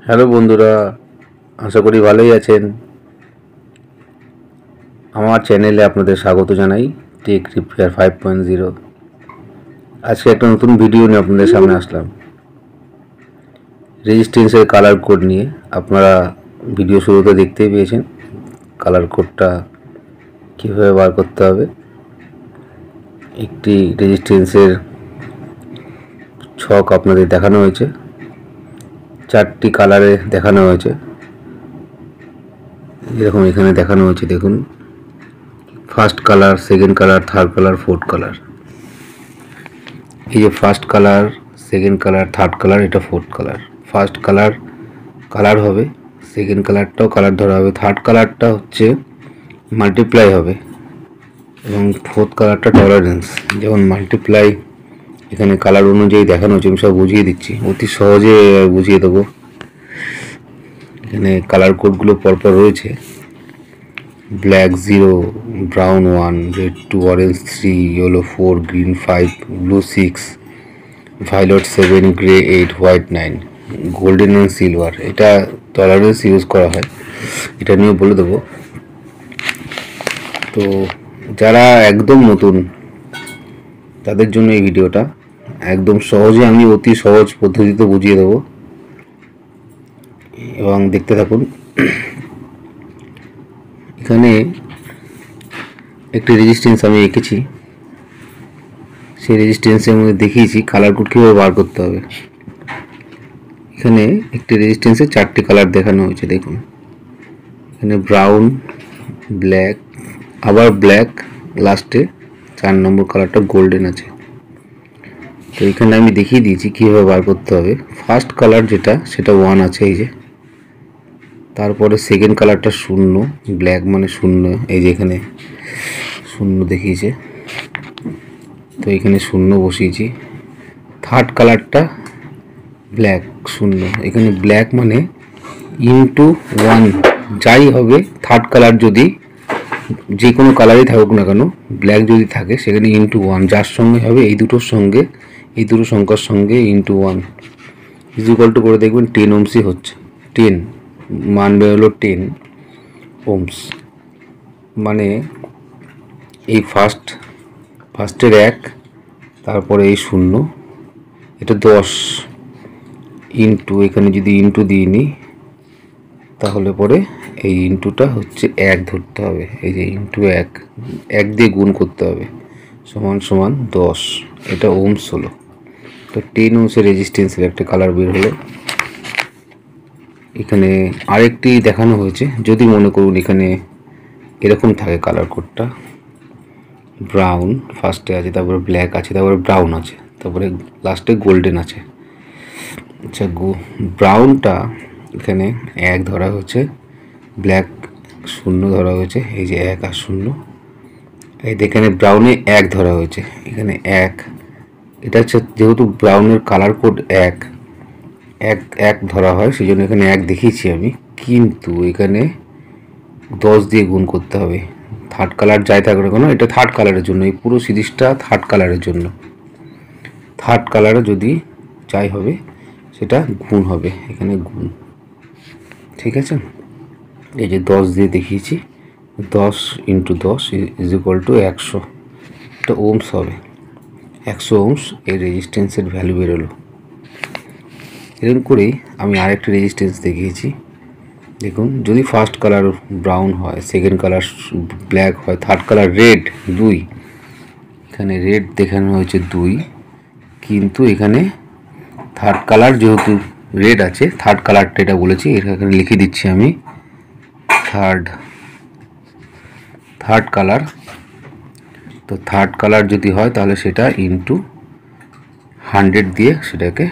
Hello বন্ধুরা, আশা করি ভালোই আছেন। আমার চ্যানেলে আপনাদের স্বাগত জানাই। Tech repair 5.0। আজকে একটা নতুন ভিডিও নিয়ে আপনাদের সামনে আসলাম। রেজিস্ট্যান্সের কালার কোড নিয়ে। আপনারা ভিডিও শুরুতে দেখতেই পেয়েছেন কালার কোডটা কীভাবে বার করতে হবে। একটি রেজিস্ট্যান্সের ছক আপনাদের দেখানো হয়েছে, 4টি কালারে দেখানো হয়েছে। এরকম এখানে দেখানো হয়েছে, দেখুন, first colour, second colour, third colour, fourth colour. এই যে first colour, second colour, third colour, এটা fourth colour. First colour colour হবে, সেকেন্ড কালারটাও কালার ধরা হবে, থার্ড কালারটা হচ্ছে মাল্টিপ্লাই হবে এবং ফোর্থ কালারটা টলারেন্স। যেমন মাল্টিপ্লাই এখানে কালার অনুযায়ী দেখানো হচ্ছে, আমি সব বুঝিয়ে দিচ্ছি, অতি সহজে বুঝিয়ে দেবো। এখানে কালার কোডগুলো পরপর রয়েছে: black 0, brown 1, red 2, orange 3, yellow 4, green 5, blue 6, violet 7, grey 8, white 9, golden and silver. এটা টলারেন্স ইউজ করা হয়, এটা নিয়ে বলে দেবো। তো যারা একদম নতুন তাদের জন্য এই ভিডিওটা একদম সহজে আমি অতি সহজ পদ্ধতিতে বুঝিয়ে দেবো এবং দেখতে থাকুন। এখানে একটি রেজিস্ট্যান্স আমি এঁকেছি, সেই রেজিস্ট্যান্সের মধ্যে দেখিয়েছি কালার কোড কীভাবে বার করতে হবে। এখানে একটি রেজিস্ট্যান্সে 4টি কালার দেখানো হয়েছে, দেখুন। এখানে ব্রাউন, ব্ল্যাক, আবার ব্ল্যাক, লাস্টে 4 নম্বর কালারটা গোল্ডেন আছে। তো এখানে আমি দেখিয়ে দিয়েছি কীভাবে বার করতে হবে। ফার্স্ট কালার যেটা, সেটা 1 আছে, এই যে। তারপরে সেকেন্ড কালারটা 0, ব্ল্যাক মানে 0, এই যে এখানে 0 দেখিয়েছে, তো এখানে 0 বসিয়েছি। থার্ড কালারটা ব্ল্যাক 0, এখানে ব্ল্যাক মানে ইনটু 1 যাই হবে। থার্ড কালার যদি যে কোনো কালারই থাকুক না কেন, ব্ল্যাক যদি থাকে সেখানে ইনটু 1 যার সঙ্গে হবে, এই দুটোর সঙ্গে, এই দুটো সংখ্যার সঙ্গে ইনটু 1 ইকুয়াল টু করে দেখবেন 10 ওহমসই হচ্ছে। 10 মান বেরোলো 10 ওহমস। মানে এই ফার্স্টের 1, তারপরে এই 0, এটা 10 ইনটু, এখানে যদি ইনটু দিয়ে নিই তাহলে পরে এই ইনটুটা হচ্ছে 1 ধরতে হবে, এই যে ইনটু 1 দিয়ে গুণ করতে হবে, সমান সমান 10। এটা ওহমস হলো। তো 10 ওহমসের রেজিস্ট্যান্সের একটা কালার বের হলো। এখানে আরেকটি দেখানো হয়েছে, যদি মনে করুন এখানে এরকম থাকে কালার কোডটা, ব্রাউন ফার্স্টে আছে, তারপরে ব্ল্যাক আছে, তারপরে ব্রাউন আছে, তারপরে লাস্টে গোল্ডেন আছে। আচ্ছা, ব্রাউনটা এখানে 1 ধরা হয়েছে, ব্ল্যাক 0 ধরা হয়েছে, এই যে 1 আর 0। এই এখানে ব্রাউনে 1 ধরা হয়েছে, এখানে 1। এটা হচ্ছে যেহেতু ব্রাউনের কালার কোড 1 ধরা হয়, সেই জন্য এখানে 1 দেখিয়েছি আমি, কিন্তু এখানে 10 দিয়ে গুণ করতে হবে। থার্ড কালার যাই থাকবে না কেন, এটা থার্ড কালারের জন্য, এই পুরো সিরিজটা থার্ড কালারের জন্য। থার্ড কালারে যদি যাই হবে সেটা গুণ হবে, এখানে গুণ, ঠিক আছে। এই যে 10 দিয়ে দেখিয়েছি, 10 ইন্টু 10 ইজ ইকুয়াল টু 100। এটা ওহমস হবে, 100 ওহমস এই রেজিস্ট্যান্সের ভ্যালু বেরোলো। এরকম করেই আমি আরেকটি রেজিস্ট্যান্স দেখিয়েছি, দেখুন। যদি ফার্স্ট কালার ব্রাউন হয়, সেকেন্ড কালার ব্ল্যাক হয়, থার্ড কালার রেড 2, এখানে রেড দেখানো হয়েছে 2, কিন্তু এখানে থার্ড কালার যেহেতু রেড আছে, থার্ড কালারটা এটা বলেছি, এখানে লিখে দিচ্ছি আমি থার্ড কালার। তো থার্ড কালার যদি হয় তাহলে সেটা ইনটু 100 দিয়ে সেটাকে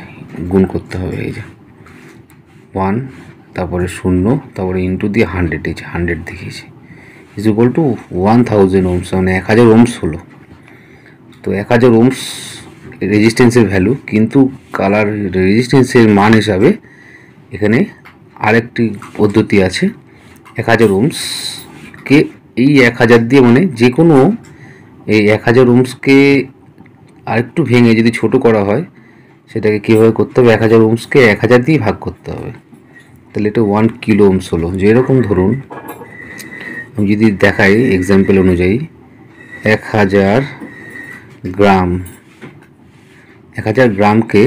গুণ করতে হবে, এই যে 1, তারপরে 0, তারপরে ইনটু দিয়ে 100, এই যে 100 দেখিয়েছি, ইজ ইকুয়াল টু 1000 ওহমস, মানে 1000 ওহমস হলো। তো 1000 ওহমস রেজিস্ট্যান্সের ভ্যালু, কিন্তু কালার রেজিস্ট্যান্সের মান হিসাবে এখানে আরেকটি পদ্ধতি আছে। 1000 ওহমসকে এই 1000 দিয়ে, মানে যে কোনো এই 1000 ওহমসকে আরেকটু ভেঙে যদি ছোট করা হয়, সেটাকে কীভাবে করতে হবে, 1000 ওহমসকে 1000 দিয়ে ভাগ করতে হবে। তাহলে এটা 1 কিলো ওহমস হলো। যেরকম ধরুন আমি যদি দেখাই এক্সাম্পল অনুযায়ী 1000 গ্রাম, 1000 গ্রামকে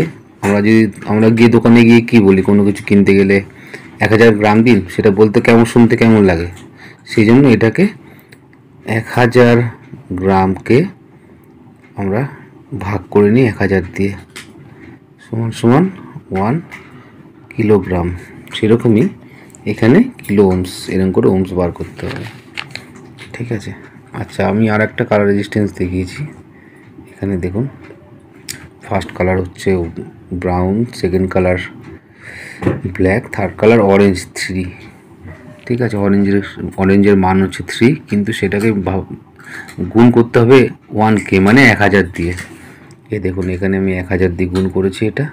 আমরা গিয়ে দোকানে গিয়ে কী বলি, কোনো কিছু কিনতে গেলে 1000 গ্রাম দিন, সেটা বলতে শুনতে কেমন লাগে। সেই জন্য এটাকে 1000 গ্রামকে আমরা ভাগ করে নিই 1000 দিয়ে, সমান সমান 1 কিলোগ্রাম। সেরকমই এখানে কিলো ওহমস, এরকম করে ওহমস বার করতে হবে। ঠিক আছে। আচ্ছা, আমি আর একটা কালার রেজিস্ট্যান্স দেখিয়েছি। এখানে দেখুন, ফার্স্ট কালার হচ্ছে brown, second colour black, third colour orange 3। ঠিক আছে, অরেঞ্জের মান হচ্ছে 3, কিন্তু সেটাকে গুণ করতে হবে 1K মানে 1000 দিয়ে। এই দেখুন, এখানে আমি 1000 দিয়ে গুণ করেছি এটা।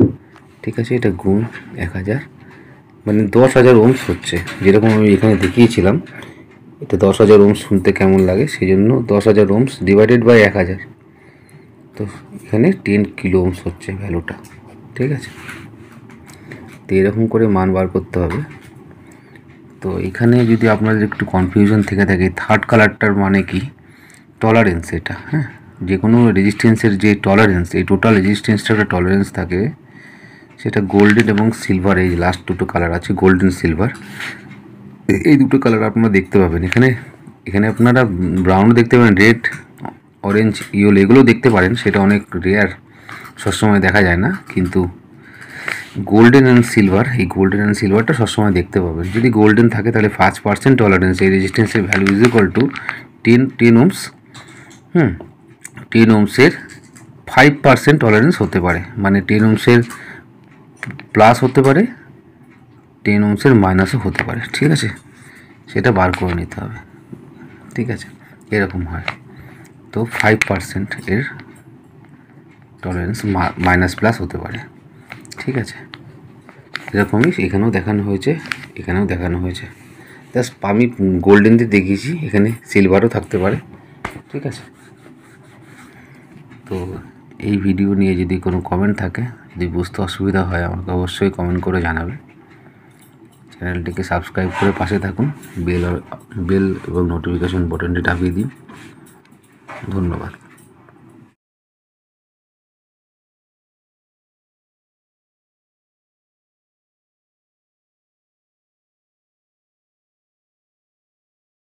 ঠিক আছে, এটা গুণ 1000 মানে 10,000 ওহমস হচ্ছে। যেরকম আমি এখানে দেখিয়েছিলাম, এটা 10,000 ওহমস শুনতে কেমন লাগে, সেই জন্য 10,000 ওহমস ডিভাইডেড বাই 1000, তো এখানে 10 কিলো ওহমস হচ্ছে ভ্যালুটা। ঠিক আছে, তো এরকম করে মান বার করতে হবে। তো এখানে যদি আপনাদের একটু কনফিউশন থেকে থাকে, থার্ড কালারটার মানে কি, টলারেন্স এটা। হ্যাঁ, যে কোনো রেজিস্ট্যান্সের যে টলারেন্স, এই টোটাল রেজিস্ট্যান্সটা একটা টলারেন্স থাকে, সেটা গোল্ডেন এবং সিলভার, এই লাস্ট দুটো কালার আছে গোল্ডেন সিলভার, এই দুটো কালার আপনারা দেখতে পাবেন। এখানে আপনারা ব্রাউনও দেখতে পাবেন, রেড, অরেঞ্জ, ইয়েলো এগুলো দেখতে পারেন, সেটা অনেক রেয়ার, সবসময় দেখা যায় না। কিন্তু গোল্ডেন অ্যান্ড সিলভার, এই গোল্ডেন অ্যান্ড সিলভারটা সবসময় দেখতে পাবেন। যদি গোল্ডেন থাকে তাহলে 5% টলারেন্স, এই রেজিস্ট্যান্সের value is equal to 10 Ohm's. 10 ওহমসের 5% tolerance হতে পারে, মানে 10 ওহমসের প্লাস হতে পারে, 10 ওহমসের মাইনাসও হতে পারে। ঠিক আছে, সেটা বার করে নিতে হবে। ঠিক আছে, এরকম হয়। তো 5% এর টলারেন্স মাইনাস প্লাস হতে পারে। ঠিক আছে, এরকমই এখানেও দেখানো হয়েছে, এখানেও দেখানো হয়েছে। জাস্ট আমি গোল্ডেন দিয়ে দেখিয়েছি, এখানে সিলভারও থাকতে পারে। ঠিক আছে, তো এই ভিডিও নিয়ে যদি কোনো কমেন্ট থাকে, যদি বুঝতে অসুবিধা হয়, আমাকে অবশ্যই কমেন্ট করে জানাবে। চ্যানেলটিকে সাবস্ক্রাইব করে পাশে থাকুন, বেল এবং নোটিফিকেশন বাটনটি দাবিয়ে দিন। ধন্যবাদ।